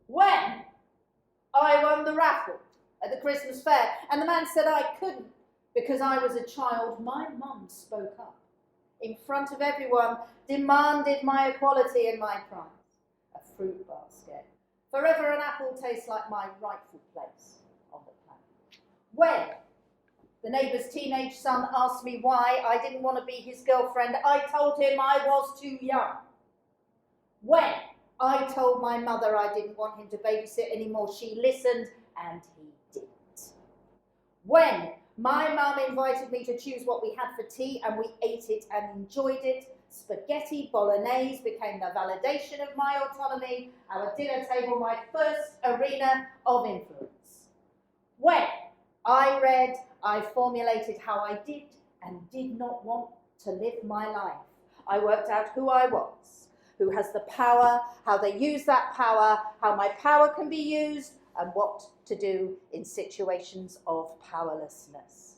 When I won the raffle at the Christmas fair and the man said I couldn't because I was a child, my mum spoke up in front of everyone, demanded my equality and my prize. A fruit basket. Forever an apple tastes like my rightful place on the planet. When the neighbour's teenage son asked me why I didn't want to be his girlfriend, I told him I was too young. When I told my mother I didn't want him to babysit anymore, she listened and he didn't. When my mum invited me to choose what we had for tea and we ate it and enjoyed it, spaghetti bolognese became the validation of my autonomy, our dinner table my first arena of influence. When I read, I formulated how I did and did not want to live my life. I worked out who I was, who has the power, how they use that power, how my power can be used, and what to do in situations of powerlessness.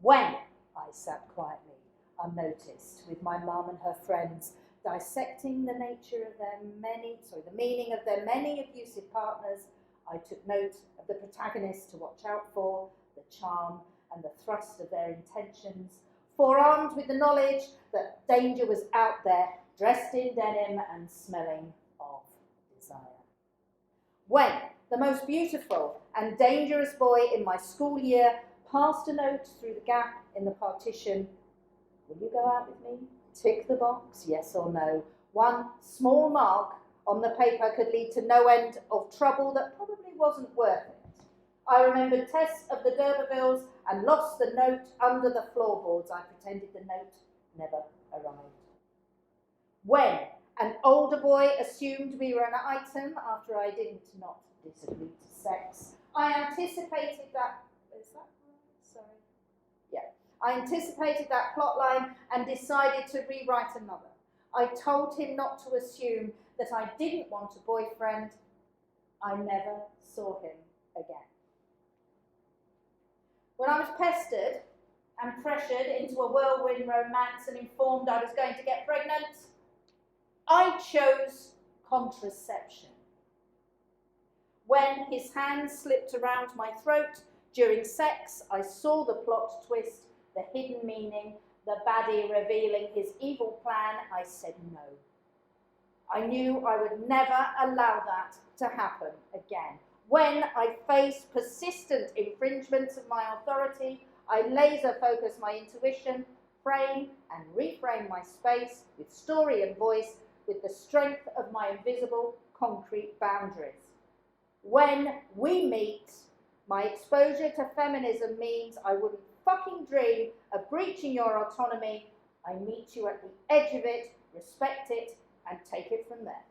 When I sat quietly, unnoticed, with my mum and her friends, dissecting the nature of the meaning of their many abusive partners, I took note of the protagonists to watch out for, the charm and the thrust of their intentions, forearmed with the knowledge that danger was out there, dressed in denim and smelling of desire. When the most beautiful and dangerous boy in my school year passed a note through the gap in the partition, will you go out with me? Tick the box, yes or no. One small mark on the paper could lead to no end of trouble that probably wasn't worth it. I remembered tests of the D'Urbervilles and lost the note under the floorboards. I pretended the note never arrived. When an older boy assumed we were an item after I didn't not disagree to sex, I anticipated that. Is that right? Sorry. Yeah. I anticipated that plot line and decided to rewrite another. I told him not to assume that I didn't want a boyfriend. I never saw him again. When I was pestered and pressured into a whirlwind romance and informed I was going to get pregnant, I chose contraception. When his hand slipped around my throat during sex, I saw the plot twist, the hidden meaning, the baddie revealing his evil plan. I said no. I knew I would never allow that to happen again. When I faced persistent infringements of my authority, I laser focused my intuition, frame and reframe my space with story and voice, with the strength of my invisible concrete boundaries. When we meet, my exposure to feminism means I wouldn't fucking dream of breaching your autonomy. I meet you at the edge of it, respect it, and take it from there.